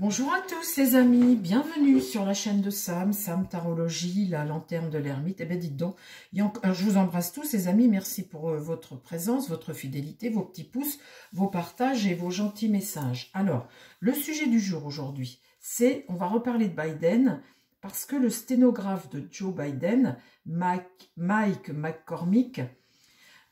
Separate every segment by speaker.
Speaker 1: Bonjour à tous les amis, bienvenue sur la chaîne de Sam Tarologie, la lanterne de l'ermite. Eh bien dites donc, je vous embrasse tous les amis, merci pour votre présence, votre fidélité, vos petits pouces, vos partages et vos gentils messages. Alors, le sujet du jour aujourd'hui, c'est, on va reparler de Biden, parce que le sténographe de Joe Biden, Mike McCormick,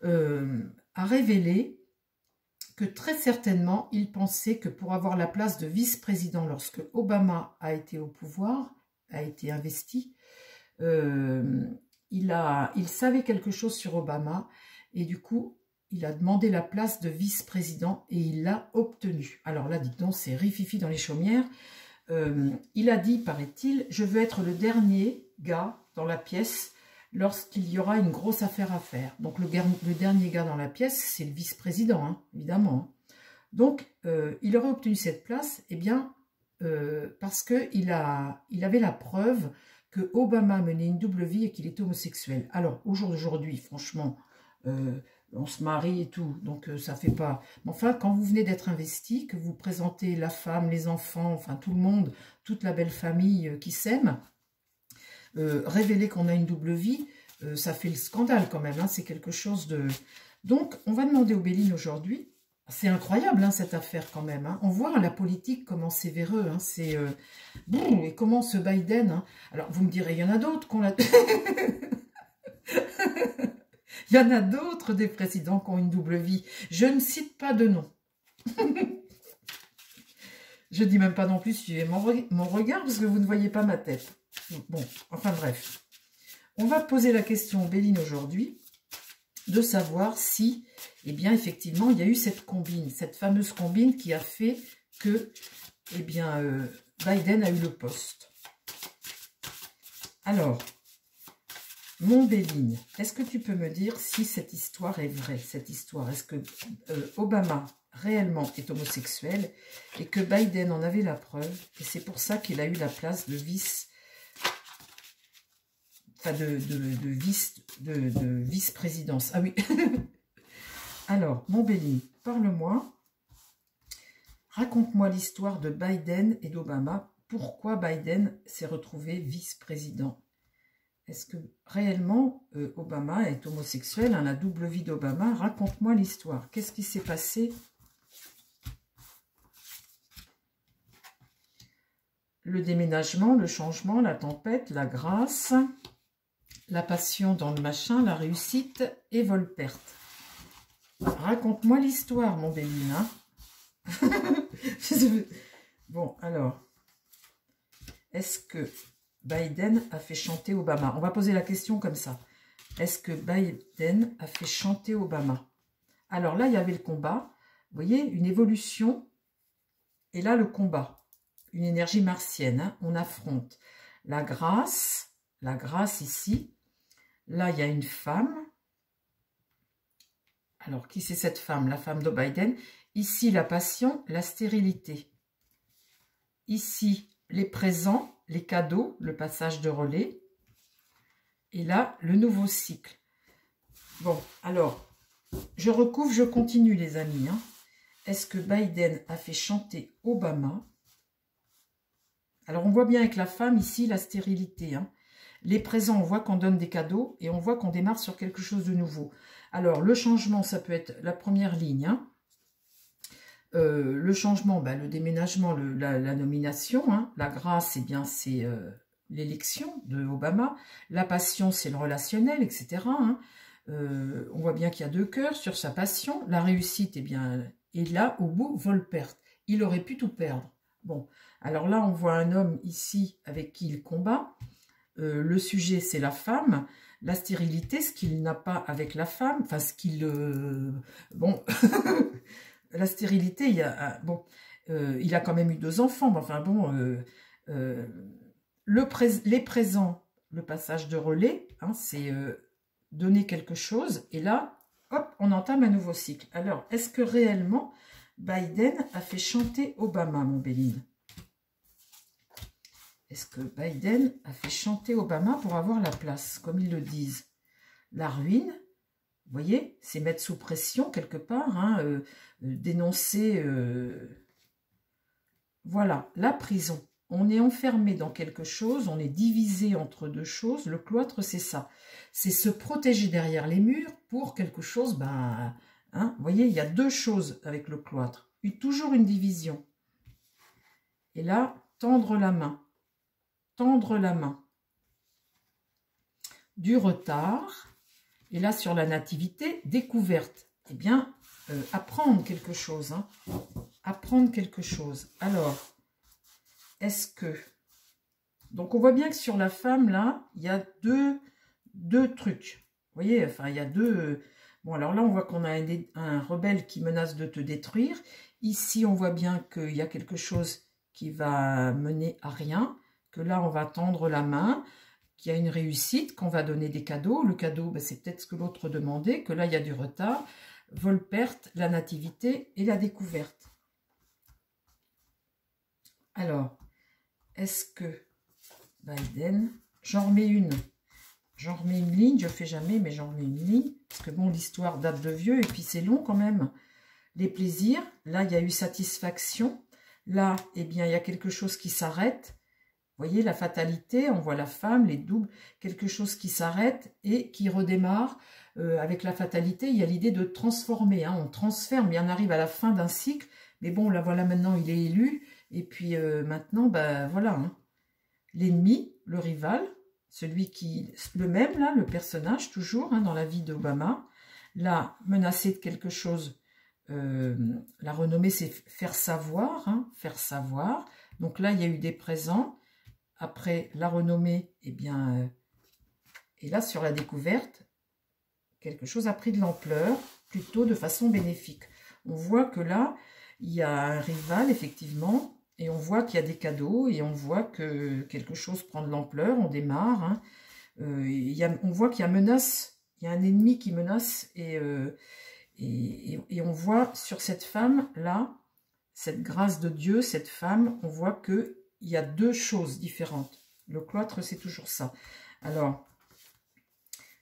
Speaker 1: a révélé que très certainement, il pensait que pour avoir la place de vice-président lorsque Obama a été au pouvoir, a été investi, il savait quelque chose sur Obama et du coup, il a demandé la place de vice-président et il l'a obtenu. Alors là, dites donc, c'est rififi dans les chaumières. Il a dit, paraît-il, je veux être le dernier gars dans la pièce lorsqu'il y aura une grosse affaire à faire. Donc le dernier gars dans la pièce, c'est le vice-président, hein, évidemment. Donc il aurait obtenu cette place, eh bien, parce qu'il avait la preuve que Obama menait une double vie et qu'il était homosexuel. Alors, au jour d'aujourd'hui, franchement, on se marie et tout, donc ça fait pas... Mais enfin, quand vous venez d'être investi, que vous présentez la femme, les enfants, enfin tout le monde, toute la belle famille qui s'aime, révéler qu'on a une double vie, ça fait le scandale quand même, hein, c'est quelque chose de... Donc, on va demander aux Béline aujourd'hui, c'est incroyable hein, cette affaire quand même, hein. On voit la politique comment c'est véreux, hein, c'est... et comment ce Biden... Hein. Alors, vous me direz, il y en a d'autres qu'on l'a... Il y en a d'autres des présidents qui ont une double vie. Je ne cite pas de nom. Je dis même pas non plus suivez mon regard parce que vous ne voyez pas ma tête. Bon, enfin bref. On va poser la question aux Béline aujourd'hui de savoir si, eh bien, effectivement, il y a eu cette combine, cette fameuse combine qui a fait que, eh bien, Biden a eu le poste. Alors, mon Béline, est-ce que tu peux me dire si cette histoire est vraie, cette histoire? Est-ce que Obama réellement est homosexuel et que Biden en avait la preuve et c'est pour ça qu'il a eu la place de vice, enfin de vice-présidence. Ah oui. Alors, mon Béline, parle-moi, raconte-moi l'histoire de Biden et d'Obama. Pourquoi Biden s'est retrouvé vice-président? Est-ce que réellement Obama est homosexuel, hein, la double vie d'Obama? Raconte-moi l'histoire. Qu'est-ce qui s'est passé? Le déménagement, le changement, la tempête, la grâce, la passion dans le machin, la réussite et vol-perte. Raconte-moi l'histoire, mon Béline. Hein. Bon, alors, est-ce que Biden a fait chanter Obama? On va poser la question comme ça. Est-ce que Biden a fait chanter Obama? Alors là, il y avait le combat. Vous voyez, une évolution. Et là, le combat. Une énergie martienne. Hein. On affronte la grâce ici. Là, il y a une femme. Alors, qui c'est cette femme? La femme de Biden. Ici, la passion, la stérilité. Ici, les présents, les cadeaux, le passage de relais. Et là, le nouveau cycle. Bon, alors, je recouvre, je continue les amis. Hein. Est-ce que Biden a fait chanter Obama? Alors, on voit bien avec la femme ici, la stérilité. Hein. Les présents, on voit qu'on donne des cadeaux et on voit qu'on démarre sur quelque chose de nouveau. Alors, le changement, ça peut être la première ligne. Hein. Le changement, ben, le déménagement, la nomination. Hein. La grâce, eh bien, c'est l'élection de Obama. La passion, c'est le relationnel, etc. Hein. On voit bien qu'il y a deux cœurs sur sa passion. La réussite, eh bien, est là, au bout, vol-perte. Il aurait pu tout perdre. Bon, alors là, on voit un homme ici avec qui il combat. Le sujet, c'est la femme. La stérilité, ce qu'il n'a pas avec la femme. Enfin, ce qu'il... bon... La stérilité, il a quand même eu 2 enfants. Mais enfin bon, les présents, le passage de relais, hein, c'est donner quelque chose. Et là, hop, on entame un nouveau cycle. Alors, est-ce que réellement Biden a fait chanter Obama, mon Béline? Est-ce que Biden a fait chanter Obama pour avoir la place, comme ils le disent? La ruine. Vous voyez, c'est mettre sous pression quelque part, hein, dénoncer Voilà, la prison. On est enfermé dans quelque chose, on est divisé entre deux choses. Le cloître, c'est ça. C'est se protéger derrière les murs pour quelque chose, ben, hein, vous voyez, il y a deux choses avec le cloître. Toujours une division. Et là, tendre la main. Tendre la main. Du retard. Et là, sur la nativité, découverte. Eh bien, apprendre quelque chose. Hein. Apprendre quelque chose. Alors, est-ce que... Donc, on voit bien que sur la femme, là, il y a deux trucs. Vous voyez, enfin, il y a deux... Bon, alors là, on voit qu'on a un rebelle qui menace de te détruire. Ici, on voit bien qu'il y a quelque chose qui va mener à rien. Que là, on va tendre la main. Qu'il y a une réussite, qu'on va donner des cadeaux. Le cadeau, ben, c'est peut-être ce que l'autre demandait. Que là, il y a du retard. Vol-perte, la nativité et la découverte. Alors... Est-ce que Biden, j'en remets une ligne, je fais jamais, mais j'en remets une ligne, parce que bon, l'histoire date de vieux, et puis c'est long quand même. Les plaisirs, là, il y a eu satisfaction, là, eh bien, il y a quelque chose qui s'arrête, vous voyez, la fatalité, on voit la femme, les doubles, quelque chose qui s'arrête et qui redémarre. Avec la fatalité, il y a l'idée de transformer, hein, on transforme, et on arrive à la fin d'un cycle, mais bon, là, voilà, maintenant, il est élu. Et puis maintenant, ben voilà, hein. L'ennemi, le rival, celui qui, le même là, le personnage toujours hein, dans la vie d'Obama, là, menacé de quelque chose, la renommée c'est faire savoir, hein, faire savoir. Donc là, il y a eu des présents. Après la renommée, eh bien, et là sur la découverte, quelque chose a pris de l'ampleur, plutôt de façon bénéfique. On voit que là, il y a un rival, effectivement, et on voit qu'il y a des cadeaux, et on voit que quelque chose prend de l'ampleur, on démarre. Hein. On voit qu'il y a menace, il y a un ennemi qui menace, et on voit sur cette femme-là, cette grâce de Dieu, cette femme, on voit qu'il y a deux choses différentes. Le cloître, c'est toujours ça. Alors,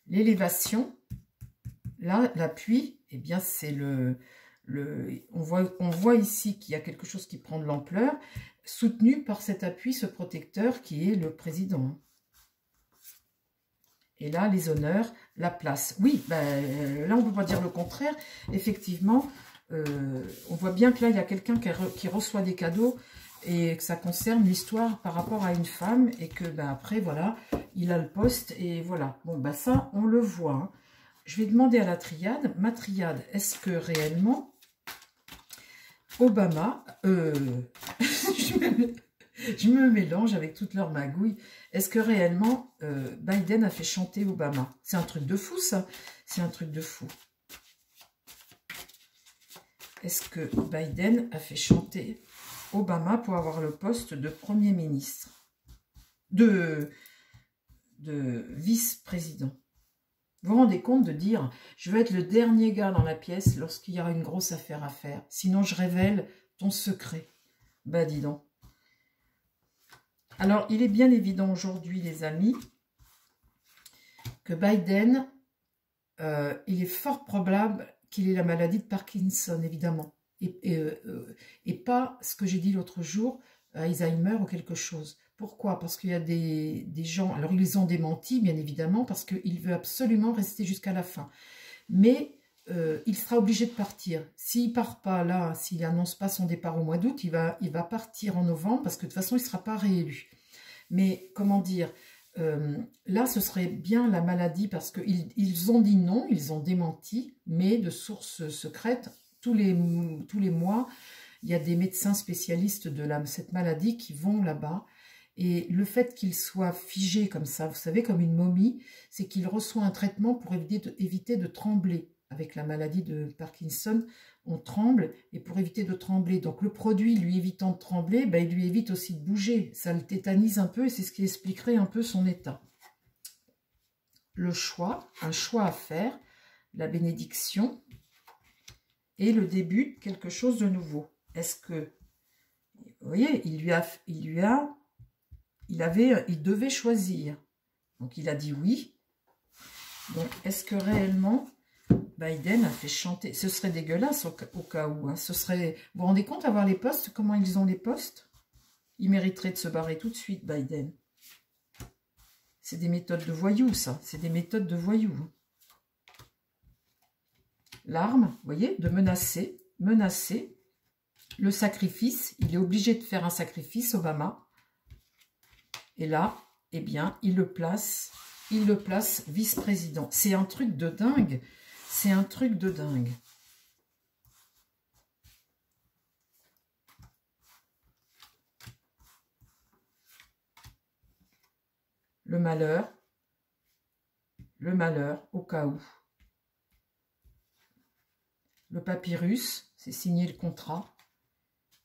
Speaker 1: l'élévation, là, l'appui, eh bien, c'est on voit ici qu'il y a quelque chose qui prend de l'ampleur, soutenu par cet appui, ce protecteur qui est le président. Et là, les honneurs, la place. Oui, ben, là, on ne peut pas dire le contraire. Effectivement, on voit bien que là, il y a quelqu'un qui reçoit des cadeaux et que ça concerne l'histoire par rapport à une femme et que, ben, après, voilà, il a le poste et voilà. Bon, ben, ça, on le voit. Hein. Je vais demander à la triade. Ma triade, est-ce que réellement... Obama, je me mélange avec toutes leurs magouilles. Est-ce que réellement Biden a fait chanter Obama? C'est un truc de fou, ça. C'est un truc de fou. Est-ce que Biden a fait chanter Obama pour avoir le poste de Premier ministre? De vice-président? Vous vous rendez compte de dire, je veux être le dernier gars dans la pièce lorsqu'il y aura une grosse affaire à faire. Sinon, je révèle ton secret. Bah, dis donc. Alors, il est bien évident aujourd'hui, les amis, que Biden, il est fort probable qu'il ait la maladie de Parkinson, évidemment. Et pas ce que j'ai dit l'autre jour, Alzheimer ou quelque chose. Pourquoi? Parce qu'il y a des gens, alors ils les ont démentis, bien évidemment, parce qu'il veut absolument rester jusqu'à la fin. Mais il sera obligé de partir. S'il ne part pas là, s'il n'annonce pas son départ au mois d'août, il va partir en novembre, parce que de toute façon, il ne sera pas réélu. Mais, comment dire, là, ce serait bien la maladie, parce qu'ils ont dit non, ils ont démenti, mais de sources secrètes, tous les mois, il y a des médecins spécialistes de cette maladie qui vont là-bas. Et le fait qu'il soit figé comme ça, vous savez, comme une momie, c'est qu'il reçoit un traitement pour éviter de trembler. Avec la maladie de Parkinson, on tremble, et pour éviter de trembler, donc le produit lui évitant de trembler, ben, il lui évite aussi de bouger. Ça le tétanise un peu, et c'est ce qui expliquerait un peu son état. Le choix, un choix à faire, la bénédiction, et le début de quelque chose de nouveau. Est-ce que, vous voyez, il devait choisir. Donc, il a dit oui. Donc, est-ce que réellement, Biden a fait chanter... Ce serait dégueulasse au cas où. Hein. Ce serait... Vous vous rendez compte, avoir les postes, comment ils ont les postes? Il mériterait de se barrer tout de suite, Biden. C'est des méthodes de voyous, ça. C'est des méthodes de voyous. L'arme, vous voyez, de menacer, menacer. Le sacrifice, il est obligé de faire un sacrifice, Obama. Et là, eh bien, il le place vice-président. C'est un truc de dingue. C'est un truc de dingue. Le malheur au cas où. Le papyrus, c'est signer le contrat.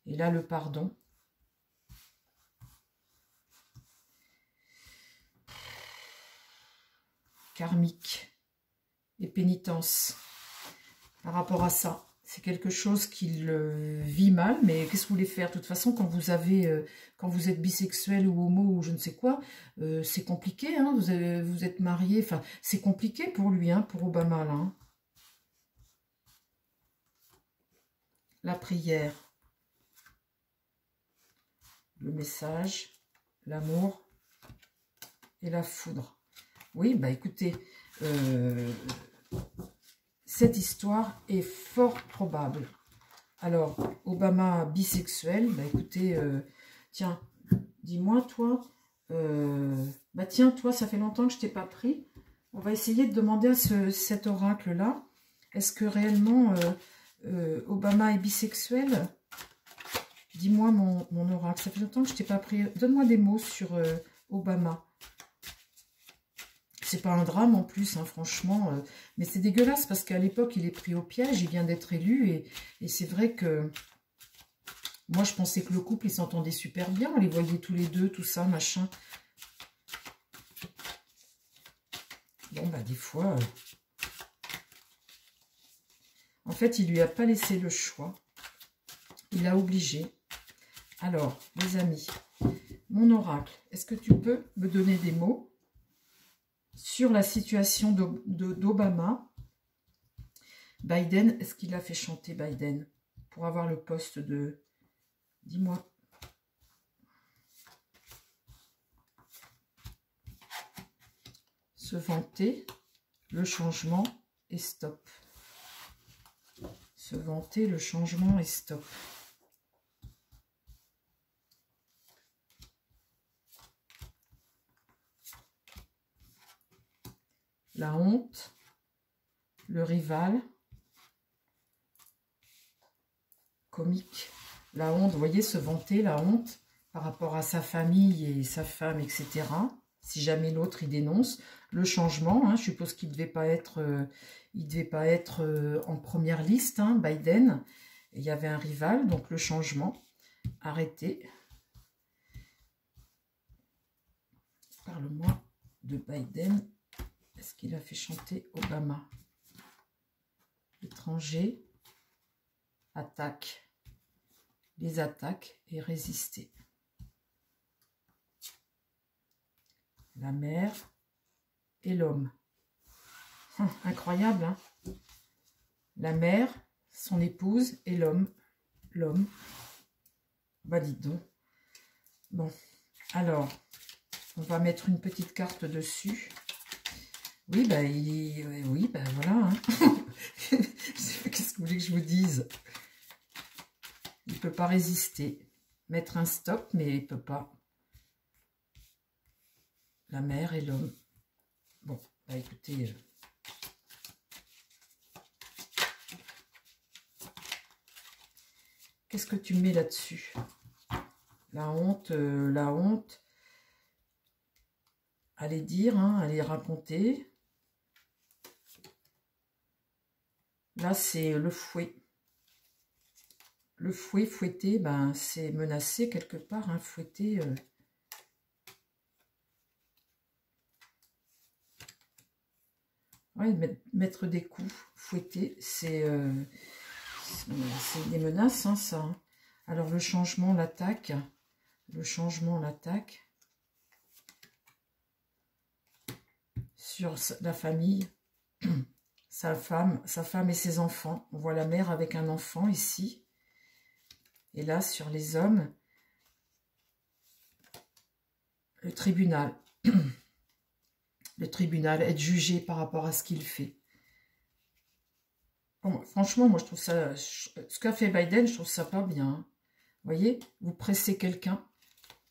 Speaker 1: Et là, le pardon. Karmique et pénitence. Par rapport à ça, c'est quelque chose qu'il vit mal, mais qu'est-ce que vous voulez faire? De toute façon, quand vous êtes bisexuel ou homo ou je ne sais quoi, c'est compliqué, hein, vous êtes marié, enfin, c'est compliqué pour lui, hein, pour Obama, là. Hein. La prière, le message, l'amour et la foudre. Oui, bah écoutez, cette histoire est fort probable. Alors, Obama bisexuel, bah écoutez, tiens, dis-moi toi, bah tiens, toi, ça fait longtemps que je t'ai pas pris. On va essayer de demander à cet oracle-là, est-ce que réellement Obama est bisexuel? Dis-moi mon oracle, ça fait longtemps que je t'ai pas pris. Donne-moi des mots sur Obama. C'est pas un drame en plus, hein, franchement. Mais c'est dégueulasse parce qu'à l'époque, il est pris au piège. Il vient d'être élu. Et c'est vrai que moi, je pensais que le couple, il s'entendait super bien. On les voyait tous les deux, tout ça, machin. Bon, bah des fois... En fait, il lui a pas laissé le choix. Il a obligé. Alors, les amis, mon oracle, est-ce que tu peux me donner des mots sur la situation d'Obama? Biden, est-ce qu'il a fait chanter Biden pour avoir le poste de... Dis-moi. Se vanter, le changement et stop. Se vanter, le changement et stop. La honte, le rival, comique. La honte, vous voyez, se vanter, la honte par rapport à sa famille et sa femme, etc. Si jamais l'autre, il dénonce. Le changement, hein, je suppose qu'il ne devait pas être, en première liste, hein, Biden. Il y avait un rival, donc le changement. Arrêtez. Parle-moi de Biden. Est-ce qu'il a fait chanter Obama? Étranger, attaque, les attaques et résister. La mère et l'homme. Incroyable, hein? La mère, son épouse et l'homme. L'homme. Bah dites donc. Bon, alors, on va mettre une petite carte dessus. Oui, bah, oui, bah voilà. Hein. Qu'est-ce que vous voulez que je vous dise? Il ne peut pas résister. Mettre un stop, mais il ne peut pas. La mère et l'homme. Bon, bah écoutez... Qu'est-ce que tu mets là-dessus? La honte, allez dire, hein, allez raconter. Là, c'est le fouet. Le fouet, fouetter, ben, c'est menacer quelque part, hein, fouetter. Ouais, mettre des coups, fouetter, c'est des menaces, hein, ça. Hein. Alors, le changement, l'attaque. Le changement, l'attaque. Sur la famille. Sa femme et ses enfants. On voit la mère avec un enfant ici. Et là, sur les hommes, le tribunal. Le tribunal, être jugé par rapport à ce qu'il fait. Bon, franchement, moi, je trouve ça... Ce qu'a fait Biden, je trouve ça pas bien. Vous voyez, vous pressez quelqu'un,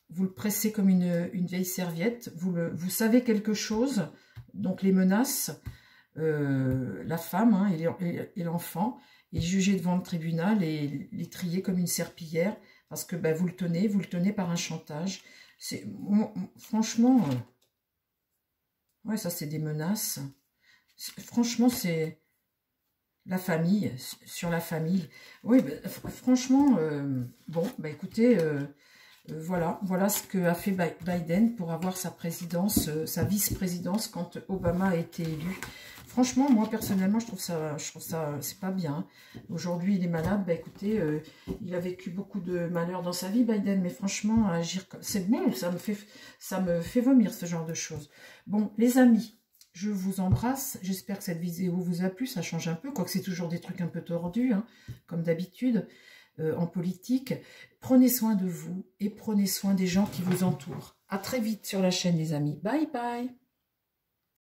Speaker 1: vous le pressez comme une vieille serviette, vous savez quelque chose, donc les menaces, la femme hein, et l'enfant est jugé devant le tribunal et les trier comme une serpillière, parce que ben, vous le tenez par un chantage. Franchement, ouais, ça c'est des menaces. Franchement, c'est... La famille, sur la famille. Oui, bah, franchement, bon, bah écoutez, voilà ce que a fait Biden pour avoir sa présidence, sa vice-présidence quand Obama a été élu. Franchement, moi personnellement, je trouve ça, c'est pas bien. Aujourd'hui, il est malade. Bah écoutez, il a vécu beaucoup de malheurs dans sa vie, Biden, mais franchement, agir comme c'est bon, ça me fait vomir ce genre de choses. Bon, les amis. Je vous embrasse, j'espère que cette vidéo vous a plu, ça change un peu, quoique c'est toujours des trucs un peu tordus, hein, comme d'habitude, en politique. Prenez soin de vous et prenez soin des gens qui vous entourent. À très vite sur la chaîne les amis, bye bye.